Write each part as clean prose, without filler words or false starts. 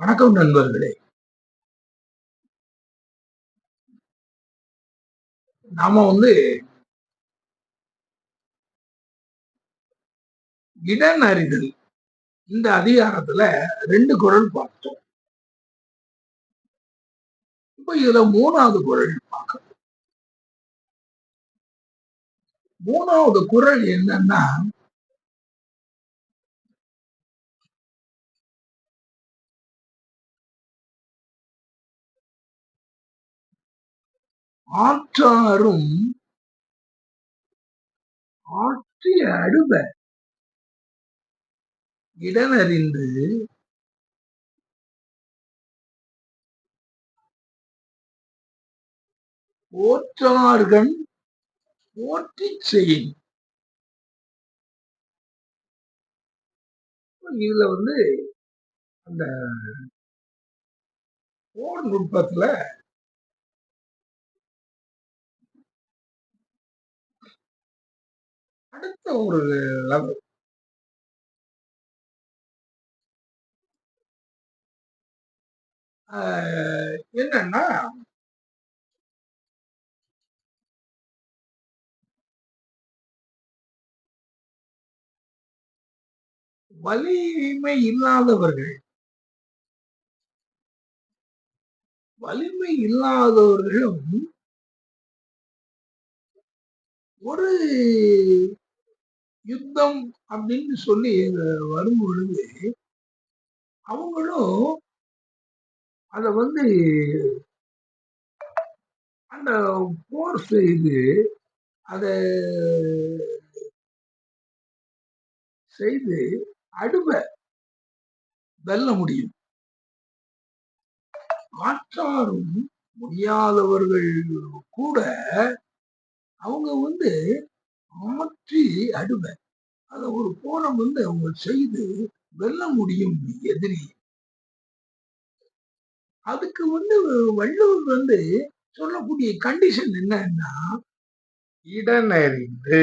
வணக்கம் நண்பர்களே. நாம இடன் அறிதல் இந்த அதிகாரத்துல 2 குறள் பார்த்தோம். இப்ப இதுல 3வது குறள் பார்க்கணும். 3வது குறள் என்னன்னா, ஆற்றாரும் ஆற்றிய அடுப இடனறிந்து போற்றார்கண் போற்றிச் செயின். இதுல அந்த போர் நுட்பத்துல அடுத்த ஒரு லெவல் என்னன்னா, வலிமை இல்லாதவர்கள் வலிமை இல்லாதவர்களும் ஒரு யுத்தம் அப்படின்னு சொல்லி வரும் பொழுது அவங்களும் அத அந்த போர் செய்து அத செய்து அடுப வெல்ல முடியும். ஆற்றாரும் முடியாதவர்கள் கூட அவங்க ஆற்றி அடுப அத ஒரு போரை அவங்க செய்து வெல்ல முடியும் எதிரி. அதுக்கு வள்ளுவர் சொல்லக்கூடிய கண்டிஷன் என்னன்னா, இடனறிந்து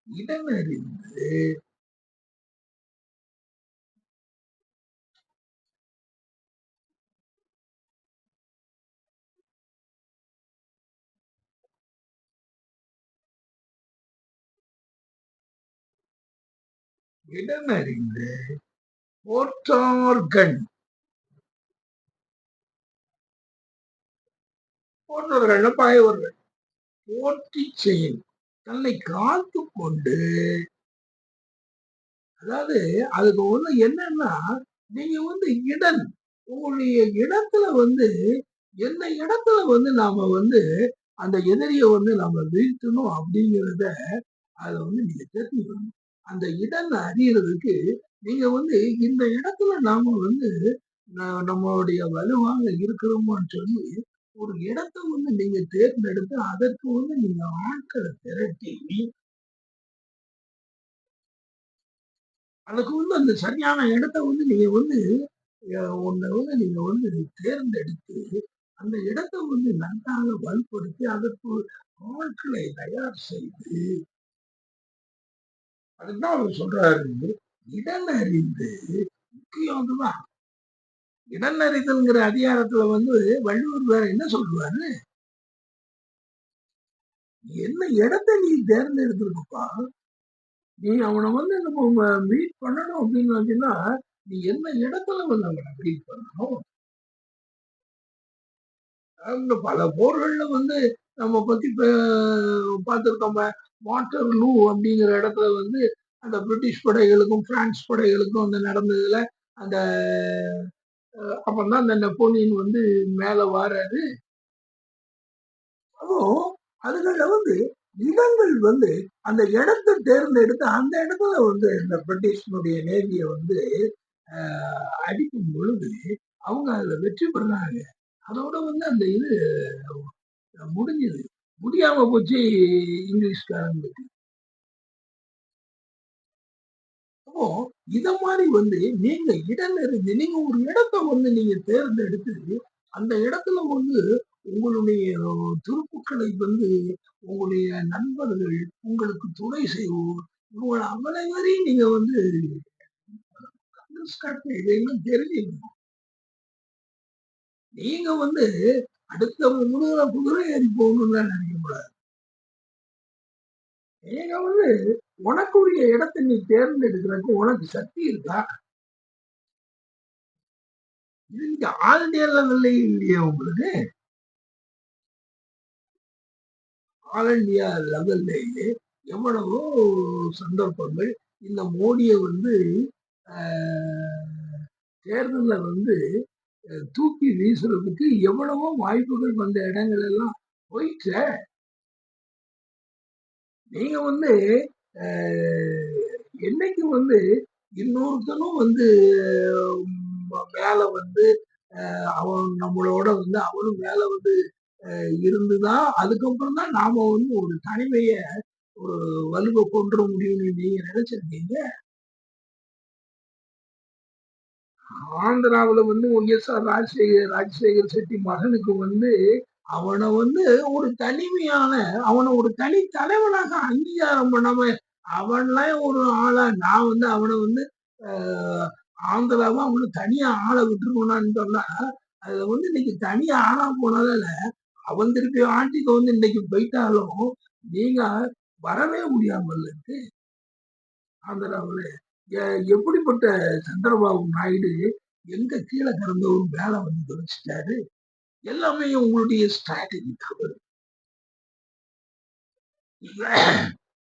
இடனறிந்து இடனறிந்து போற்றார்கண் போன்றவர்கள் பாயவர்கள் போற்றி செயல் தன்னை காத்து கொண்டு, அதாவது அதுக்கு என்னன்னா, நீங்க இடன் உங்களுடைய இடத்துல எந்த இடத்துல நாம அந்த எதிரிய நாம வீழ்த்தணும் அப்படிங்கிறத அத நீங்க தெரிஞ்சுக்கணும். அந்த இடம் அறியறதுக்கு நீங்க இந்த இடத்துல நாம நம்மளுடைய வலுவாக இருக்கிறோமான்னு சொல்லி ஒரு இடத்த நீங்க தேர்ந்தெடுத்து அதற்கு நீங்க ஆட்களை திரட்டி அதுக்கு அந்த சரியான இடத்த நீங்க ஒன்ன நீங்க தேர்ந்தெடுத்து அந்த இடத்த நன்றாக வலுப்படுத்தி அதற்கு ஆட்களை தயார் செய்து, அதுதான் அவர் சொல்றாரு, இடம் அறிந்து முக்கியம் அதுதான். இடம் அறிதல்ங்கிற அதிகாரத்துல வள்ளுவர் வேற என்ன சொல்றாரு, என்ன இடத்தை நீ தேர்ந்தெடுத்திருக்கப்பா, நீ அவனை நம்ம மீட் பண்ணணும் அப்படின்னு நீ என்ன இடத்துல அவனை மீட் பண்ணணும். பல போர்கள்ல நம்ம பத்தி பார்த்திருக்கோம். வாட்டர்லூ அப்படிங்கிற இடத்துல அந்த பிரிட்டிஷ் படைகளுக்கும் பிரான்ஸ் படைகளுக்கும் நடந்ததுல அந்த அப்பதான் அந்த நெப்போலியன் மேல வாராரு. அப்போ அதுகள்ல இடங்கள் அந்த இடத்தை தேர்ந்தெடுத்து அந்த இடத்துல இந்த பிரிட்டிஷனுடைய நேவிய அடிக்கும் பொழுது அவங்க அதுல வெற்றி பெறாங்க. அதோட அந்த இது முடிஞ்சது. முடியாம போச்சு இங்கிலீஷ்காரங்களுக்கு. அப்போ இத மாதிரி நீங்க இடம் இருந்து நீங்க ஒரு இடத்த நீங்க தேர்ந்தெடுத்து அந்த இடத்துல உங்களுடைய துருப்புக்களை உங்களுடைய நண்பர்கள் உங்களுக்கு துணை செய்வோர் உங்கள அவ்வளவு வரையும் நீங்க வந்து அண்டர்ஸ்டாண்ட் இதையெல்லாம் தெரிஞ்சுக்கணும். நீங்க வந்து அடுத்த முதுகுல குதிரை ஏறி போகணும்னு நினைக்க கூடாது. நீங்க வந்து உனக்குரிய இடத்தை நீ தேர்ந்தெடுக்கிறதுக்கு உனக்கு சக்தி இருக்கா? இது நீங்க ஆல் இந்தியா லெவல்ல இல்லையா உங்களுக்கு? ஆல் இந்தியா லெவல்லேயே எவ்வளவோ சந்தர்ப்பங்கள் இந்த மோடியை வந்து தேர்தல்ல வந்து தூக்கி வீசுறதுக்கு எவ்வளவோ வாய்ப்புகள் வந்த இடங்கள் எல்லாம் போயிட்டு நீங்க வந்து என்னைக்கு வந்து இன்னொருத்தனும் வந்து மேல வந்து அவன் நம்மளோட வந்து அவனும் மேல வந்து இருந்துதான் அதுக்கப்புறம் தான் நாம வந்து ஒரு தனிமைய ஒரு வலுவை கொண்டு முடியும்னு நீங்க நினைச்சிருக்கீங்க. ஆந்திராவுல வந்து ஒய்எஸ்ஆர் ராஜசேகர் செட்டி மகனுக்கு வந்து அவனை வந்து ஒரு தனிமையான அவனை ஒரு தனி தலைவனாக அங்கீகாரம் பண்ணாம அவன்லாம் ஒரு ஆளா நான் வந்து அவனை வந்து ஆந்திராவா அவனு தனியா ஆளை விட்டுருக்கணும்னு சொன்னா அதுல வந்து இன்னைக்கு தனியா ஆளா போனதால அவன் திருப்பி ஆட்சிக்கு வந்து இன்னைக்கு போயிட்டாலும் நீங்க வரவே முடியாமல் இருக்கு. ஆந்திராவுல எப்படிப்பட்ட சந்திரபாபு நாயுடு எங்க கீழே கிடந்தவரும் மேல வந்து தொலைச்சிட்டாரு. எல்லாமே உங்களுடைய ஸ்ட்ராட்டஜி தவறு.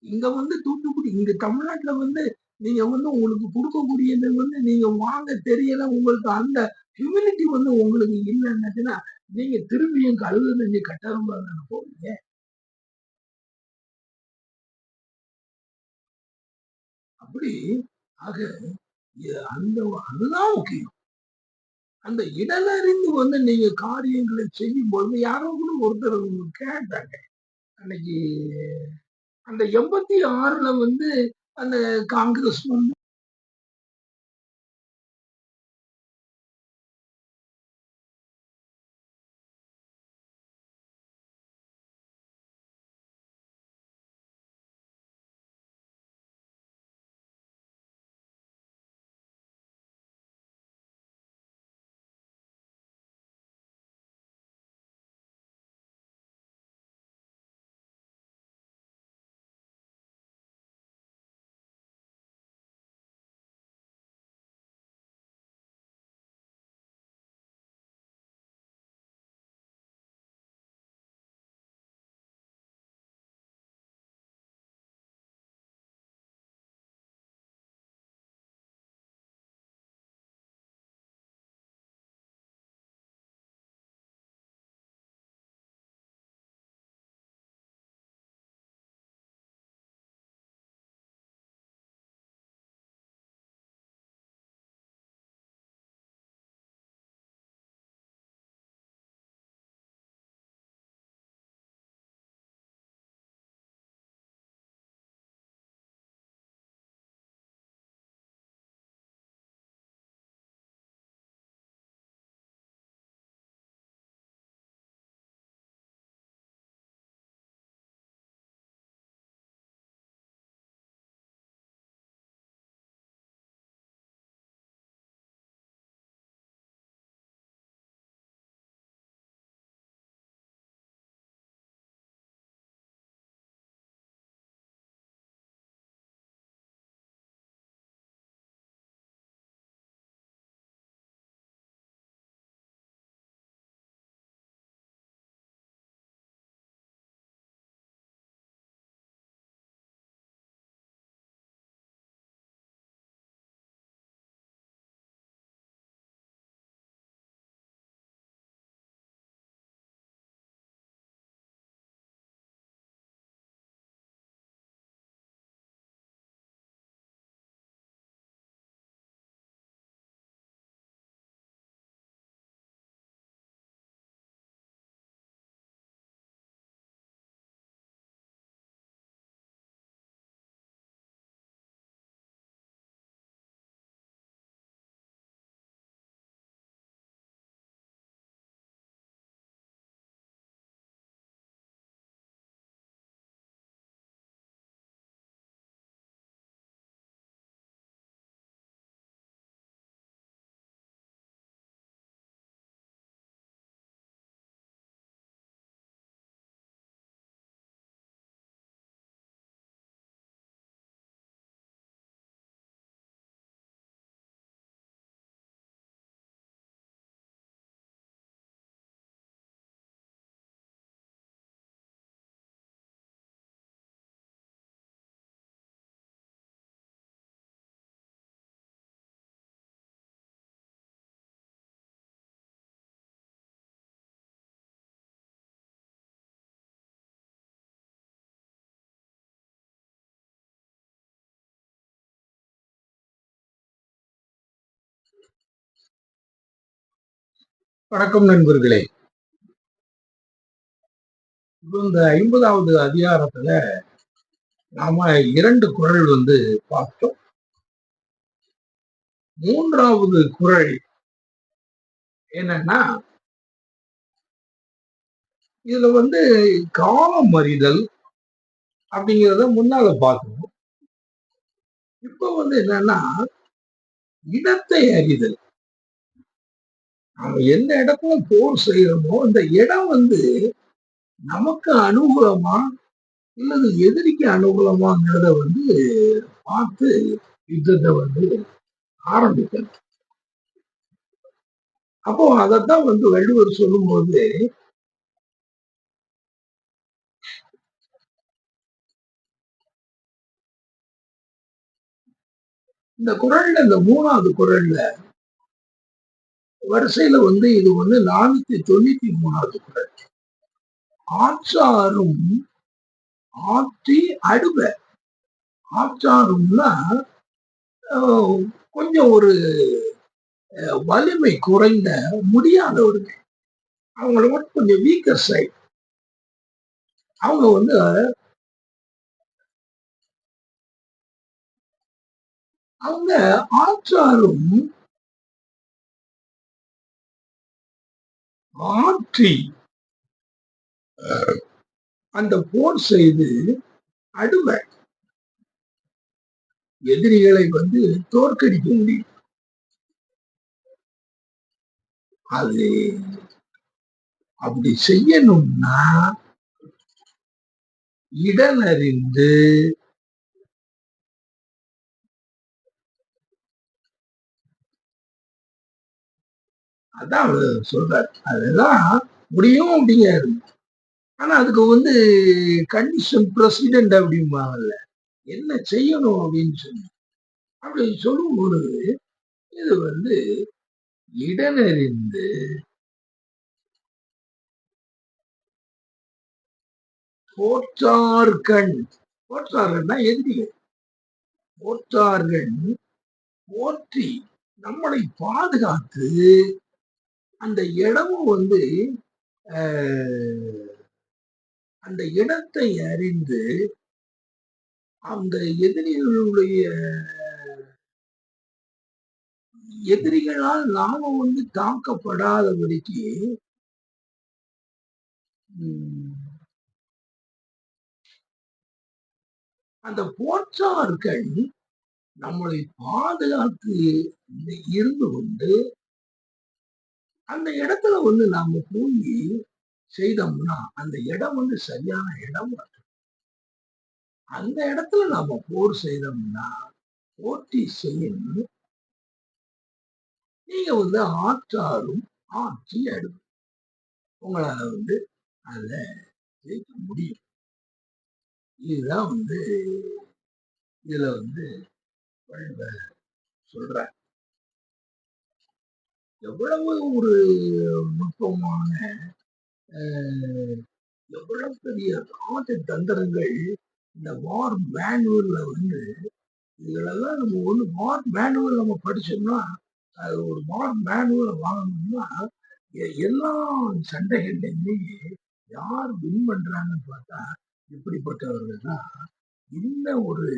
இங்க வந்து தூத்துக்குடி இங்க தமிழ்நாட்டுல வந்து நீங்க வந்து உங்களுக்கு கொடுக்கக்கூடியது வந்து நீங்க வாங்க தெரியல உங்களுக்கு அந்த ஹியூமினிட்டி வந்து உங்களுக்கு இல்லைன்னாச்சுன்னா நீங்க திரும்பியும் கழுது நெஞ்சு கட்டாரமா தானே போவீங்க. அப்படி ஆக அந்த அதுதான் முக்கியம். அந்த இடலறிந்து வந்து நீங்க காரியங்களை செய்யும் பொழுது யாரோ கூட ஒருத்தர் கேட்டாங்க அன்னைக்கு அந்த 86ல வந்து அந்த காங்கிரஸ் வந்து வணக்கம் நண்பர்களே. இப்ப இந்த 50வது அதிகாரத்துல நாம 2 குறள் பார்த்தோம். 3வது குறள் என்னன்னா, இதுல காலம் அறிதல் அப்படிங்கிறத முன்னால பார்த்தோம். இப்ப என்னன்னா, இடத்தை அறிதல். நாம எந்த இடத்துல போர் செய்யறோமோ, அந்த இடம் நமக்கு அனுகூலமா இல்லது எதிரிக்கு அனுகூலமாங்கிறத பார்த்து யுத்தத்தை ஆரம்பிக்கணும். அப்போ அதைத்தான் வள்ளுவர் சொல்லும்போது, இந்த குறள்ல இந்த 3வது குறள்ல வரிசையில இது 493வது குறள். ஆற்றாரும் ஆற்றி அடுப. ஆற்றாரும்னா கொஞ்சம் ஒரு வலிமை குறைந்த முடியாதவர்கள், அவங்களோட கொஞ்சம் வீக்கர் சைட். அவங்க அவங்க ஆற்றாரும் ஆற்றி அந்த போர் செய்து அடுவ எதிரிகளை தோற்கடிக்க முடியும். அது அப்படி செய்யணும்னா இடனறிந்து அதான் சொல்றாரு. அதுதான் முடியும் அப்படிங்கிறாரு. ஆனா அதுக்கு கண்டிஷன் பிரசிடென்ட் அப்படிம்பாங்கல்ல, என்ன செய்யணும் அப்படின்னு சொல்லி அப்படி சொல்லும் பொழுது இது இடனறிந்து போற்றார்கண். போற்றார்கள்னா எதிரிகள். போற்றார்கள் போற்றி நம்மளை பாதுகாத்து அந்த இடமும் அந்த இடத்தை அறிந்து அந்த எதிரிகளால் நாம தாக்கப்படாதபடிக்கு அந்த போற்றார்கள் நம்மளை பாதுகாத்து இருந்து கொண்டு அந்த இடத்துல நாம போய் செய்தோம்னா அந்த இடம் சரியான இடம். அந்த இடத்துல நாம போர் செய்தோம்னா போட்டி செய்யணும். நீங்க ஆற்றாரும் ஆட்சி அடுக்கும். உங்களால அதுல ஜெயிக்க முடியும். இதுதான் இதுல சொல்ற எவ்வளவு ஒரு நுட்பமான எவ்வளவு பெரிய ராஜ தந்திரங்கள் இந்த வார் மேனுவல்ல இதுலதான் நம்ம வார் மேனுவல் நம்ம படிச்சோம்னா, அது ஒரு வார் மேனுவலை வாங்கணும்னா எல்லா சண்டைகள்லையுமே யார் வின் பண்றாங்கன்னு பார்த்தா இப்படிப்பட்டவர்கள் தான். இந்த ஒரு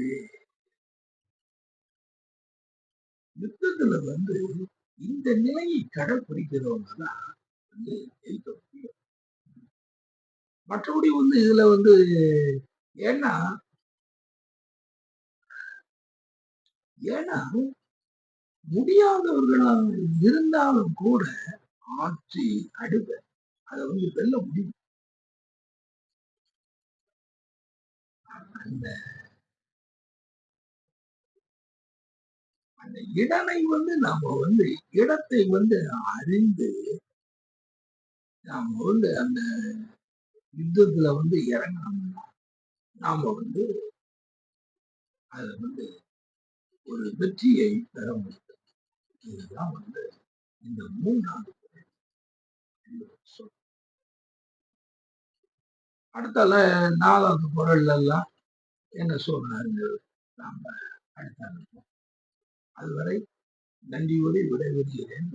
யுத்தத்துல இந்த நிலையை கடைப்பிடிக்கிறவங்க தான் ஜெயிக்க முடியும். மற்றபடி இதுல ஏன்னா ஏன்னா முடியாதவர்களாக இருந்தாலும் கூட ஆட்சி அடுக்க அதை வெல்ல முடியும். அந்த அந்த இடனை நாம இடத்தை அறிந்து நாம அந்த யுத்தத்துல இறங்கணும்னா நாம அதை ஒரு வெற்றியை பெற முடியும். இதுதான் இந்த 3வது அடுத்தால 4வது குறள்ல எல்லாம் என்ன சொல்றாரு நாம அடுத்த அதுவரை நன்றியோடு விடைபெறுகிறேன்.